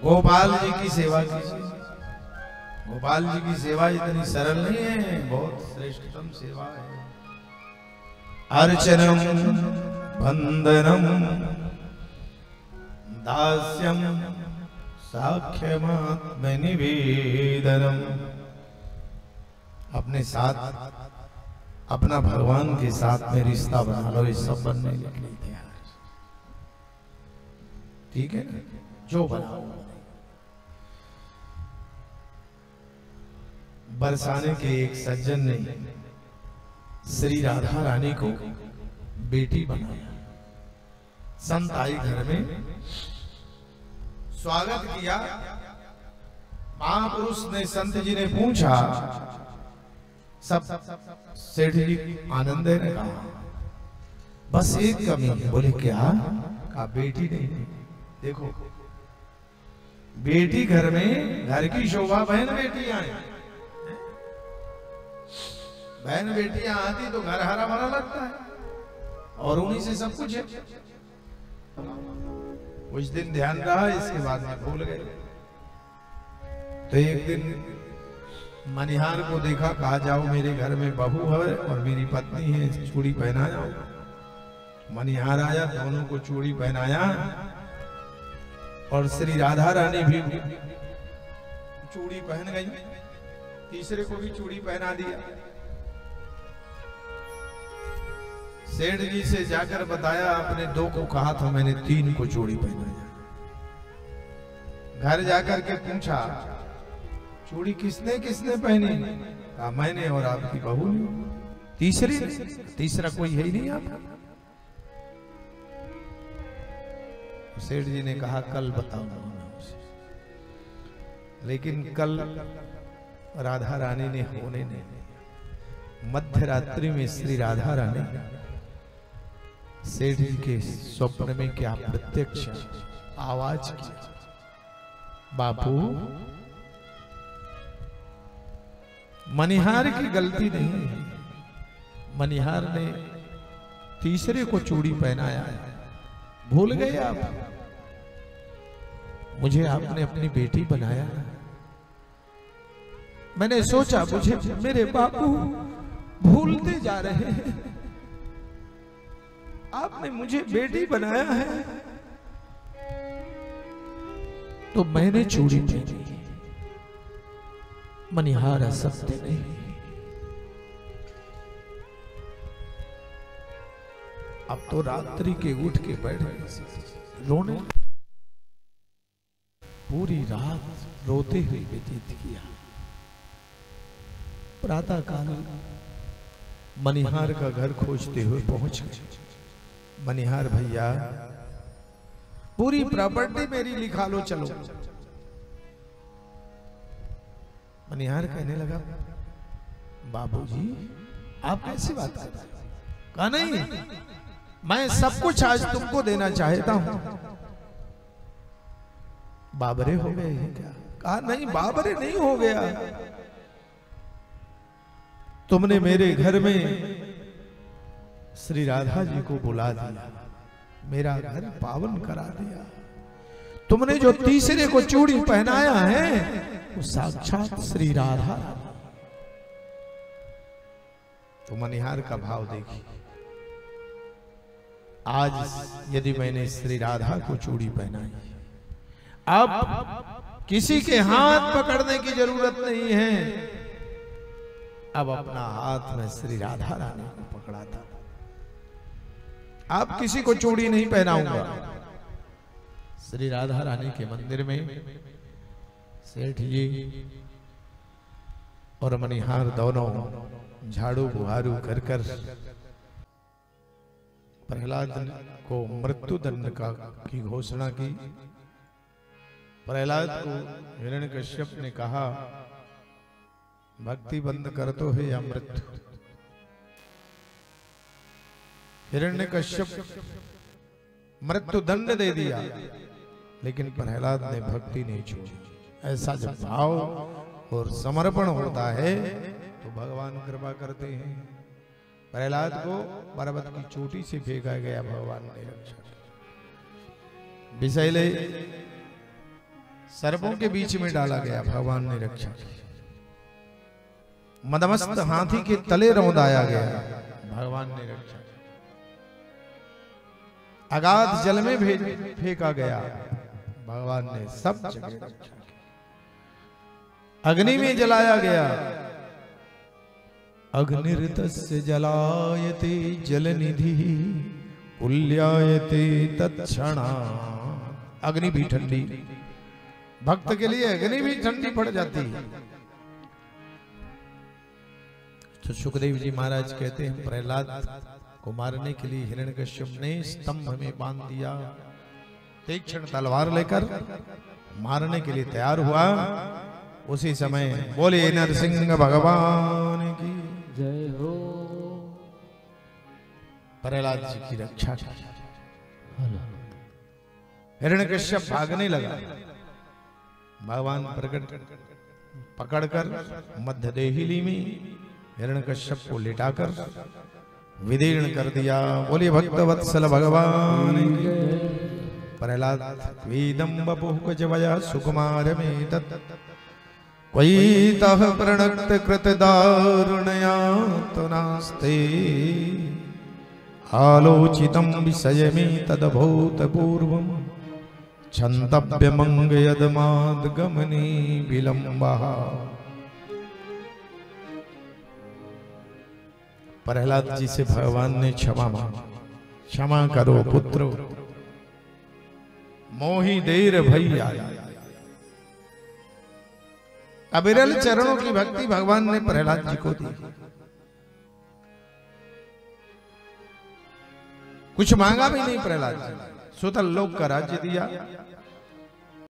गोपाल जी की सेवा कीजिए। गोपाल जी की सेवा इतनी सरल नहीं है, बहुत श्रेष्ठतम सेवा है। अर्चनम वंदनम दास्यम साख्यमात्म निवेदनम। अपने साथ अपना भगवान के साथ में रिश्ता बना लो, ये सब बनने के लिए तैयार। ठीक है, जो बनाओ। बरसाने के एक सज्जन ने श्री राधा रानी को बेटी बनाया। संत आई घर में, स्वागत किया। महापुरुष ने, संत जी ने पूछा, सब सेठ जी आनंद ने कहा, बस एक कमी है। बोले क्या? कहा बेटी नहीं। देखो, बेटी घर में, घर की शोभा बहन बेटियां हैं। बहन बेटियां आती तो घर हरा भरा लगता है, और उन्हीं से सब कुछ है। कुछ दिन ध्यान रहा, इसके बाद में भूल गए। तो एक दिन मनिहार को देखा, कहा जाओ मेरे घर में बहू है और मेरी पत्नी है, चूड़ी पहना जाओ। मनिहार आया, दोनों को चूड़ी पहनाया, और श्री राधा रानी भी चूड़ी पहन गई। तीसरे को भी चूड़ी पहना दिया। सेठ जी से जाकर बताया, आपने दो को कहा था, मैंने तीन को चूड़ी पहनाया। घर जाकर के पूछा, चूड़ी किसने किसने पहनी? कहा मैंने और आपकी बहू ने। तीसरा कोई है ही नहीं आपका। सेठ जी ने कहा कल बताऊंगा मैं उसे। लेकिन कल राधा रानी ने होने नहीं। मध्य रात्रि में श्री राधा रानी सेठ जी के स्वप्न में क्या प्रत्यक्ष आवाज की, बापू मनिहार की गलती नहीं है, मनिहार ने तीसरे को चूड़ी पहनाया है, भूल गए आप? मुझे आपने अपनी बेटी बनाया। मैंने सोचा मुझे मेरे बापू भूलते जा रहे हैं, आपने मुझे बेटी बनाया है, तो मैंने चूड़ी पहनी। मनिहार असत्य नहीं। अब तो रात्रि के उठ के बैठ गए रोने। पूरी रात रोते हुए व्यतीत किया। प्रातः काल मनिहार का घर खोजते हुए पहुंच गए। मनिहार भैया, पूरी प्रॉपर्टी मेरी लिखा लो, चलो। मनिहार कहने लगा, बाबूजी आप कैसी बात कर रहे हैं? कहा नहीं, मैं सब कुछ आज तुमको देना चाहता हूं। बाबरे हो गए हैं क्या? कहा नहीं, बाबरे नहीं हो गया। तुमने मेरे घर में श्री राधा जी को बुला दिया, मेरा घर पावन करा दिया। तुमने जो तीसरे को चूड़ी पहनाया है वो साक्षात श्री राधा। तो मनिहार का भाव देखिए। आज यदि मैंने श्री राधा को चूड़ी पहनाई, अब किसी के हाथ पकड़ने की जरूरत नहीं है। अब अपना हाथ में श्री राधा रानी को पकड़ा था। आप किसी को चूड़ी नहीं पहनाऊंगा। श्री राधा रानी के मंदिर में सेठ जी और मनिहार दोनों झाड़ू बुहारू कर कर प्रहलाद को मृत्युदंड की घोषणा की। प्रहलाद को हिरण्यकश्यप ने कहा, भक्ति बंद कर तो है या मृत्यु। हिरण्यकश्यप मृत्युदंड दे दिया, लेकिन प्रहलाद ने भक्ति नहीं छोड़ी। ऐसा जब भाव और समर्पण होता है तो भगवान कृपा करते हैं। प्रहलाद को पर्वत की चोटी से फेंका गया, भगवान ने रक्षा की। विषैले सर्पों के बीच में डाला गया, भगवान ने रक्षा की। मदमस्त हाथी के तले रौंदाया गया, भगवान ने रक्षा की। अगाध जल में फेंका गया, भगवान ने सब जगह रक्षा की। अग्नि में जलाया गया, अग्निर्तस्य जलायते जलनिधि कुल्यायते तत्क्षणा। अग्नि भी ठंडी, भक्त के लिए अग्नि भी ठंडी पड़ जाती है। तो सुखदेव जी महाराज कहते हैं, प्रहलाद को मारने के लिए हिरण्यकश्यप ने स्तंभ में बांध दिया, तीक्ष्ण तलवार लेकर मारने के लिए तैयार हुआ। उसी समय बोले नरसिंह भगवान की जय हो, प्रहलाद जी की रक्षा की। हिरण्यकश्यप भागने लगा, भगवान प्रकट पकड़कर मध्य देहिली में हिरण्यकश्यप को लिटाकर विदीर्ण कर दिया। बोलिए भक्त वत्सल भगवान की। प्रहलाद वेदम बपुः कजवया सुकुमार में तत् कोई तह प्रणक्त कृत दारुणया तो नास्ते आलोचितम विषय में तदभूत पूर्वम छंतव्यमंग यदमाद गमनी विलंबः। प्रहलाद जी से भगवान ने क्षमा मांगी, क्षमा करो पुत्र, मोहि देर भई आया। अविरल चरणों की भक्ति भगवान ने प्रहलाद जी को दी। कुछ मांगा भी नहीं प्रहलाद जी, सुतल लोक का राज्य दिया,